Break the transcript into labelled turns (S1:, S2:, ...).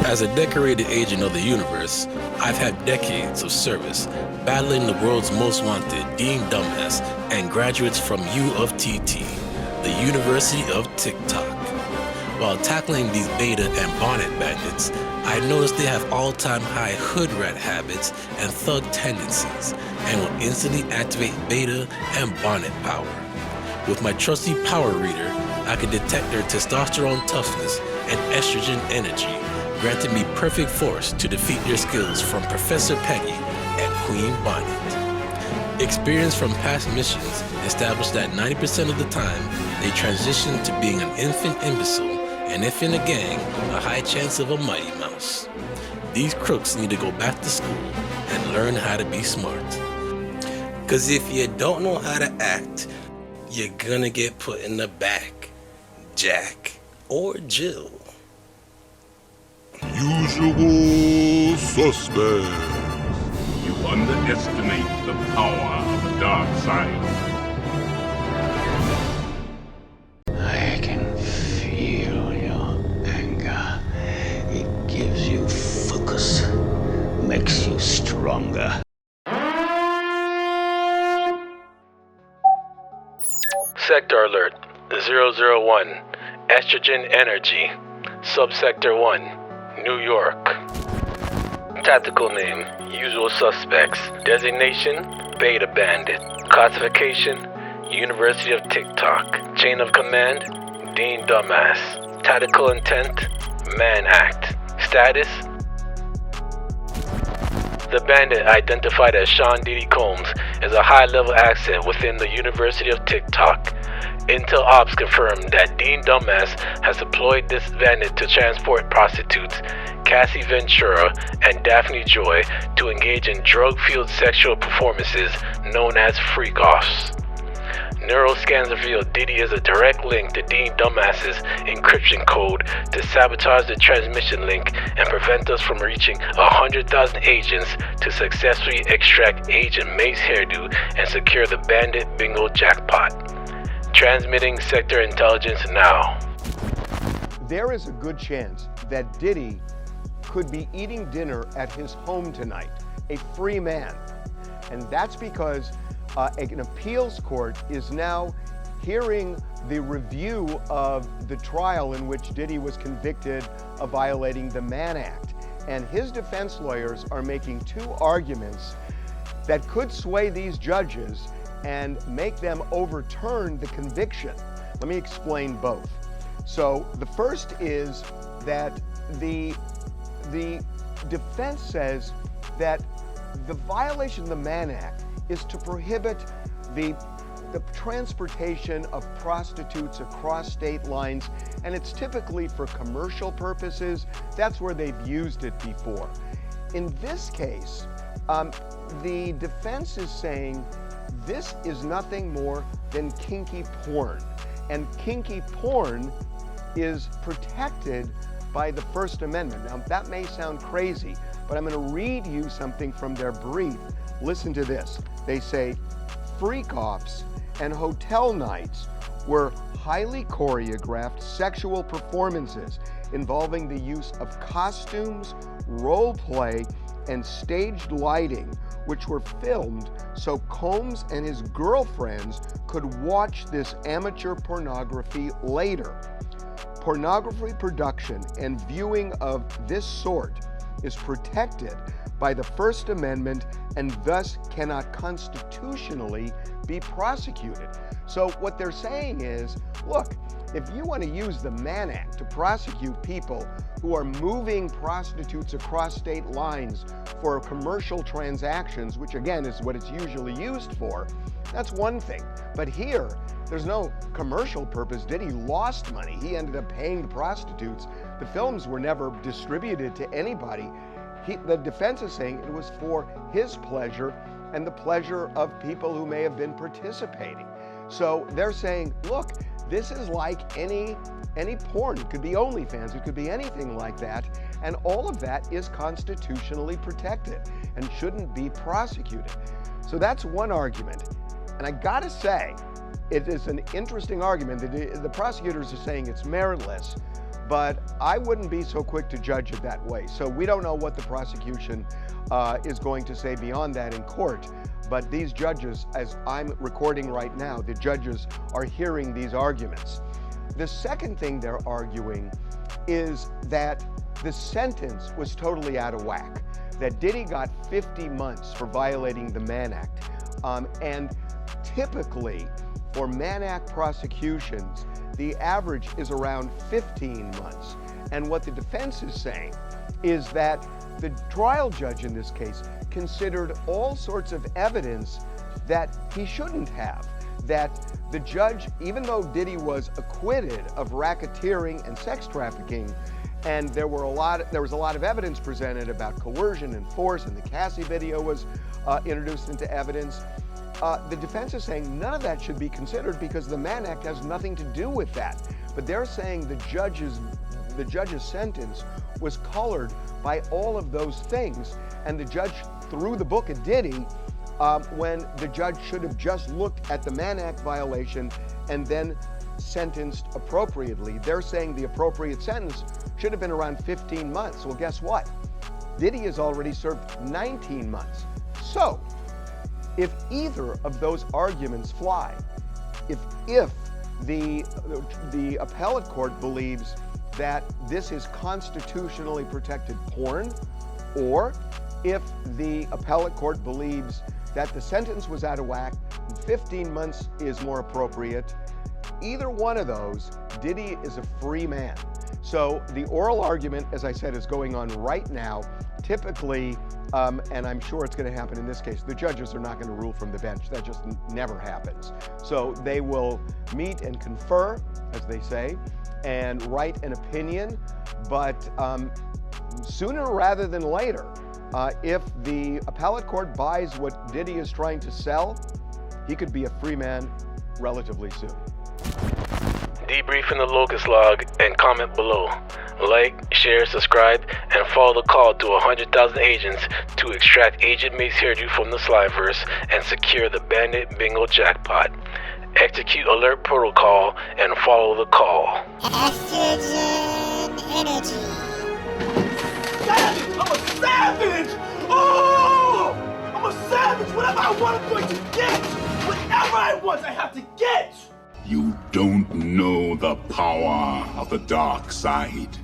S1: As a decorated agent of the universe, I've had decades of service battling the world's most wanted deemed dumbass and graduates from UofTT, the University of TikTok. While tackling these beta and bonnet bandits, I noticed they have all-time high hood rat habits and thug tendencies and will instantly activate beta and bonnet power. With my trusty power reader, I can detect their testosterone toughness and estrogen energy, granting me perfect force to defeat their skills from Professor Peggy and Queen Bonnet. Experience from past missions established that 90% of the time, they transition to being an infant imbecile, and if in a gang, a high chance of a mighty mouse. These crooks need to go back to school and learn how to be smart. Cause if you don't know how to act, you're gonna get put in the back, Jack or Jill.
S2: Usual suspects.
S3: You underestimate the power of the dark side.
S4: I can feel your anger. It gives you focus, makes you stronger.
S1: Sector Alert 001, Estrogen Energy, Subsector 1, New York. Tactical name, Usual Suspects. Designation, Beta Bandit. Classification, University of TikTok. Chain of Command, Dean Dumbass. Tactical Intent, Man Act. Status, the bandit, identified as Sean Diddy Combs, is a high-level asset within the University of TikTok. Intel Ops confirmed that Dean Dumbass has deployed this bandit to transport prostitutes Cassie Ventura and Daphne Joy to engage in drug-fueled sexual performances known as freak-offs. Neural scans reveal Diddy is a direct link to Dean Dumbass's encryption code to sabotage the transmission link and prevent us from reaching 100,000 agents to successfully extract Agent Mace Hairdu and secure the Bandit Bingo Jackpot. Transmitting sector intelligence now.
S5: There is a good chance that Diddy could be eating dinner at his home tonight, a free man. And that's because an appeals court is now hearing the review of the trial in which Diddy was convicted of violating the Mann Act. And his defense lawyers are making two arguments that could sway these judges and make them overturn the conviction. Let me explain both. So the first is that the defense says that the violation of the Mann Act is to prohibit the transportation of prostitutes across state lines, and it's typically for commercial purposes. That's where they've used it before. In this case, the defense is saying this is nothing more than kinky porn, and kinky porn is protected by the First Amendment. Now, that may sound crazy, but I'm going to read you something from their brief. Listen to this. They say, freak-offs and hotel nights were highly choreographed sexual performances involving the use of costumes, role play, and staged lighting, which were filmed so Combs and his girlfriends could watch this amateur pornography later. Pornography production and viewing of this sort is protected by the First Amendment and thus cannot constitutionally be prosecuted. So what they're saying is, look, if you want to use the Mann Act to prosecute people who are moving prostitutes across state lines for commercial transactions, which again is what it's usually used for, that's one thing. But here, there's no commercial purpose. Diddy lost money. He ended up paying the prostitutes. The films were never distributed to anybody. The defense is saying it was for his pleasure and the pleasure of people who may have been participating. So they're saying, look, this is like any porn. It could be OnlyFans, it could be anything like that, and all of that is constitutionally protected and shouldn't be prosecuted. So that's one argument. And I gotta say, it is an interesting argument. The prosecutors are saying it's meritless, but I wouldn't be so quick to judge it that way. So we don't know what the prosecution is going to say beyond that in court. But these judges, as I'm recording right now, the judges are hearing these arguments. The second thing they're arguing is that the sentence was totally out of whack, that Diddy got 50 months for violating the Mann Act. And typically, for Mann Act prosecutions, the average is around 15 months. And what the defense is saying is that the trial judge in this case considered all sorts of evidence that he shouldn't have. That the judge, even though Diddy was acquitted of racketeering and sex trafficking, and there was a lot of evidence presented about coercion and force, and the Cassie video was introduced into evidence. The defense is saying none of that should be considered because the Mann Act has nothing to do with that. But they're saying the judge's sentence was colored by all of those things, and the judge threw the book at Diddy when the judge should have just looked at the Mann Act violation and then sentenced appropriately. They're saying the appropriate sentence should have been around 15 months. Well, guess what? Diddy has already served 19 months. So, if either of those arguments fly, if the appellate court believes that this is constitutionally protected porn, or if the appellate court believes that the sentence was out of whack, 15 months is more appropriate, either one of those, Diddy is a free man. So the oral argument, as I said, is going on right now. Typically, and I'm sure it's going to happen in this case, the judges are not going to rule from the bench. That just never happens. So they will meet and confer, as they say, and write an opinion. But sooner rather than later, if the appellate court buys what Diddy is trying to sell, he could be a free man relatively soon.
S1: Debrief in the Locus Log and comment below. Like, share, subscribe, and follow the call to 100,000 agents to extract Agent Mace Hairdu from the SlimeVerse and secure the Bandit Bingo Jackpot. Execute alert protocol and follow the call.
S6: Estrogen Energy.
S7: Savage! I'm a savage! Oh! I'm a savage! Whatever I want, I'm going to get! Whatever I want, I have to get!
S3: You don't know the power of the dark side.